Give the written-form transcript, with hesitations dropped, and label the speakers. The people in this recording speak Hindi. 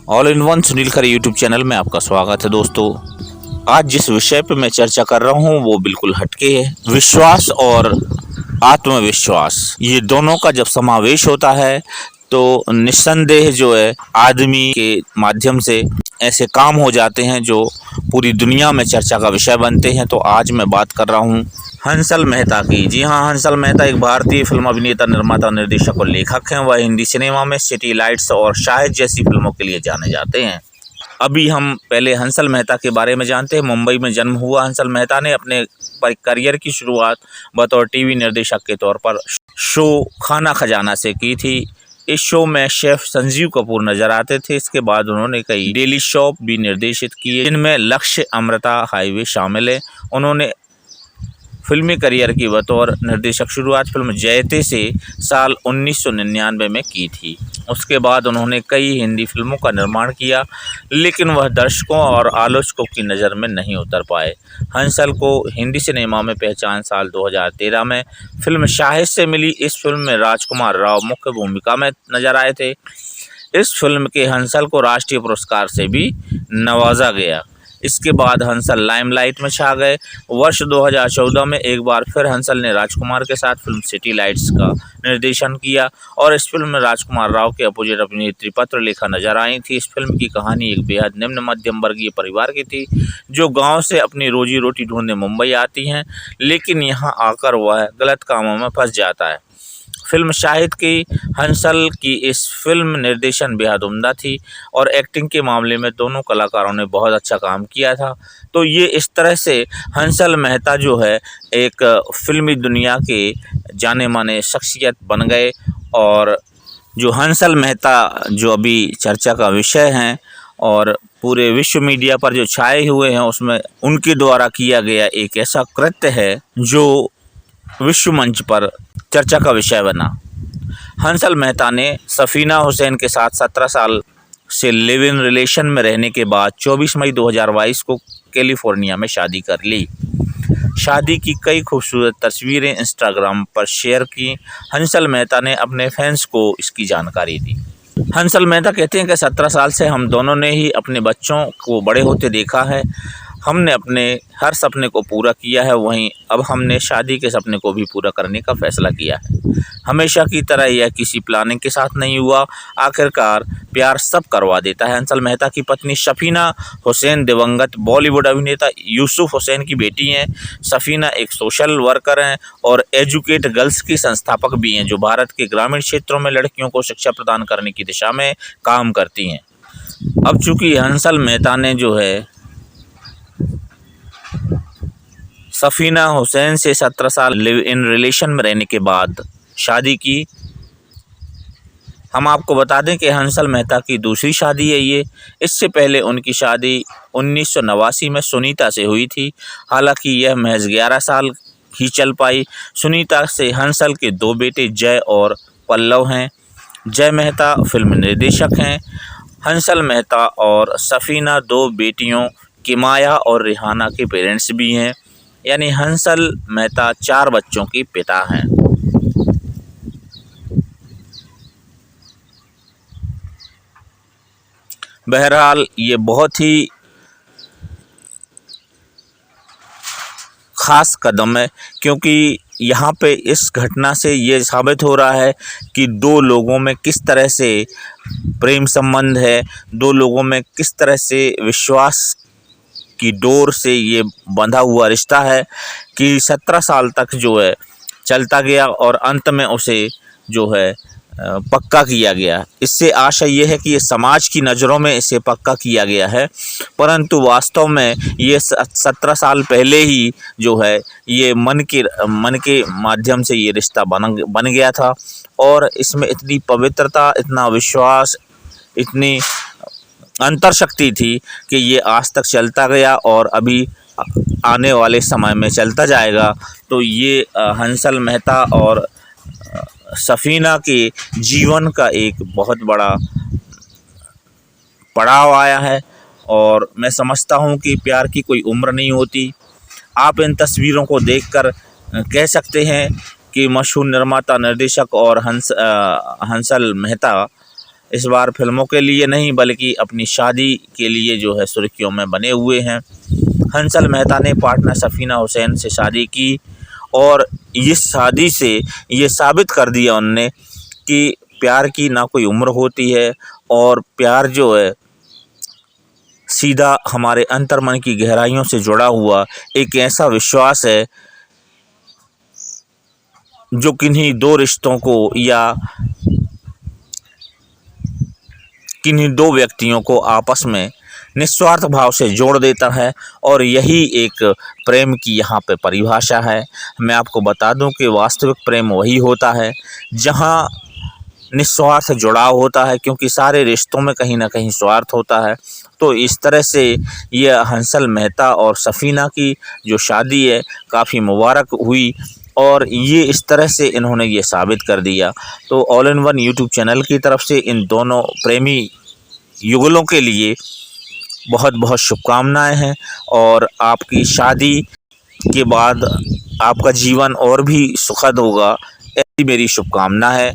Speaker 1: All in one Sunil Khare YouTube channel में आपका स्वागत है। दोस्तों, आज जिस विषय पे मैं चर्चा कर रहा हूँ वो बिल्कुल हटके है। विश्वास और आत्मविश्वास, ये दोनों का जब समावेश होता है तो निस्संदेह जो है आदमी के माध्यम से ऐसे काम हो जाते हैं जो पूरी दुनिया में चर्चा का विषय बनते हैं। तो आज मैं बात कर रहा हूँ हंसल मेहता की। जी हाँ, हंसल मेहता एक भारतीय फिल्म अभिनेता, निर्माता, निर्देशक और लेखक हैं। वह हिंदी सिनेमा में सिटी लाइट्स और शाहिद जैसी फिल्मों के लिए जाने जाते हैं। अभी हम पहले हंसल मेहता के बारे में जानते हैं। मुंबई में जन्म हुआ हंसल मेहता ने अपने करियर की शुरुआत बतौर टीवी निर्देशक के तौर पर शो खाना खजाना से की थी। इस शो में शेफ संजीव कपूर नजर आते थे। इसके बाद उन्होंने कई डेली शो भी निर्देशित किए, जिनमें लक्ष्य, अमृता, हाईवे शामिल है। उन्होंने फिल्मी करियर की बतौर निर्देशक शुरुआत फिल्म जयते से साल 1999 में की थी। उसके बाद उन्होंने कई हिंदी फिल्मों का निर्माण किया, लेकिन वह दर्शकों और आलोचकों की नज़र में नहीं उतर पाए। हंसल को हिंदी सिनेमा में पहचान साल 2013 में फिल्म शाहिद से मिली। इस फिल्म में राजकुमार राव मुख्य भूमिका में नजर आए थे। इस फिल्म के हंसल को राष्ट्रीय पुरस्कार से भी नवाजा गया। इसके बाद हंसल लाइमलाइट में छा गए। वर्ष 2014 में एक बार फिर हंसल ने राजकुमार के साथ फिल्म सिटी लाइट्स का निर्देशन किया और इस फिल्म में राजकुमार राव के अपोजिट अभिनेत्री पत्रलेखा नजर आई थी। इस फिल्म की कहानी एक बेहद निम्न मध्यम वर्गीय परिवार की थी जो गांव से अपनी रोजी रोटी ढूंढने मुंबई आती हैं, लेकिन यहां आकर वह गलत कामों में फंस जाता है। फिल्म शाहिद की हंसल की इस फिल्म निर्देशन बेहद उम्दा थी और एक्टिंग के मामले में दोनों कलाकारों ने बहुत अच्छा काम किया था। तो ये इस तरह से हंसल मेहता जो है एक फिल्मी दुनिया के जाने माने शख्सियत बन गए। और जो हंसल मेहता जो अभी चर्चा का विषय हैं और पूरे विश्व मीडिया पर जो छाए हुए हैं, उसमें उनके द्वारा किया गया एक ऐसा कृत्य है जो विश्व मंच पर चर्चा का विषय बना। हंसल मेहता ने सफीना हुसैन के साथ 17 साल से लिव इन रिलेशन में रहने के बाद 24 मई 2022 को कैलिफोर्निया में शादी कर ली। शादी की कई खूबसूरत तस्वीरें इंस्टाग्राम पर शेयर की। हंसल मेहता ने अपने फैंस को इसकी जानकारी दी। हंसल मेहता कहते हैं कि 17 साल से हम दोनों ने ही अपने बच्चों को बड़े होते देखा है। हमने अपने हर सपने को पूरा किया है, वहीं अब हमने शादी के सपने को भी पूरा करने का फैसला किया है। हमेशा की तरह यह किसी प्लानिंग के साथ नहीं हुआ। आखिरकार प्यार सब करवा देता है। हंसल मेहता की पत्नी सफीना हुसैन दिवंगत बॉलीवुड अभिनेता यूसुफ हुसैन की बेटी हैं। सफीना एक सोशल वर्कर हैं और एजुकेट गर्ल्स की संस्थापक भी हैं, जो भारत के ग्रामीण क्षेत्रों में लड़कियों को शिक्षा प्रदान करने की दिशा में काम करती हैं। अब चूँकि हंसल मेहता ने जो है सफीना हुसैन से 17 साल लिव इन रिलेशन में रहने के बाद शादी की, हम आपको बता दें कि हंसल मेहता की दूसरी शादी है ये। इससे पहले उनकी शादी 1989 में सुनीता से हुई थी। हालांकि यह महज 11 साल ही चल पाई। सुनीता से हंसल के 2 बेटे जय और पल्लव हैं। जय मेहता फिल्म निर्देशक हैं। हंसल मेहता और सफीना 2 बेटियों किमाया और रिहाना के पेरेंट्स भी हैं, यानी हंसल मेहता 4 बच्चों के पिता हैं। बहरहाल ये बहुत ही ख़ास कदम है, क्योंकि यहाँ पे इस घटना से ये साबित हो रहा है कि 2 लोगों में किस तरह से प्रेम संबंध है, 2 लोगों में किस तरह से विश्वास की डोर से ये बंधा हुआ रिश्ता है कि 17 साल तक जो है चलता गया और अंत में उसे जो है पक्का किया गया। इससे आशा ये है कि ये समाज की नज़रों में इसे पक्का किया गया है, परंतु वास्तव में ये 17 साल पहले ही जो है ये मन के माध्यम से ये रिश्ता बन गया था। और इसमें इतनी पवित्रता, इतना विश्वास, इतनी अंतर शक्ति थी कि ये आज तक चलता गया और अभी आने वाले समय में चलता जाएगा। तो ये हंसल मेहता और सफीना के जीवन का एक बहुत बड़ा पड़ाव आया है। और मैं समझता हूँ कि प्यार की कोई उम्र नहीं होती। आप इन तस्वीरों को देखकर कह सकते हैं कि मशहूर निर्माता, निर्देशक और हंसल मेहता इस बार फिल्मों के लिए नहीं बल्कि अपनी शादी के लिए जो है सुर्खियों में बने हुए हैं। हंसल मेहता ने पार्टनर सफीना हुसैन से शादी की और इस शादी से ये साबित कर दिया उनने कि प्यार की ना कोई उम्र होती है और प्यार जो है सीधा हमारे अंतर्मन की गहराइयों से जुड़ा हुआ एक ऐसा विश्वास है जो किन्हीं दो रिश्तों को या किन्हीं दो व्यक्तियों को आपस में निस्वार्थ भाव से जोड़ देता है और यही एक प्रेम की यहाँ पे परिभाषा है। मैं आपको बता दूं कि वास्तविक प्रेम वही होता है जहाँ निस्वार्थ जुड़ाव होता है, क्योंकि सारे रिश्तों में कहीं ना कहीं स्वार्थ होता है। तो इस तरह से ये हंसल मेहता और सफ़ीना की जो शादी है काफ़ी मुबारक हुई और ये इस तरह से इन्होंने ये साबित कर दिया। तो all in one YouTube channel की तरफ से इन दोनों प्रेमी युगलों के लिए बहुत बहुत शुभकामनाएं हैं और आपकी शादी के बाद आपका जीवन और भी सुखद होगा, ऐसी मेरी शुभकामना है।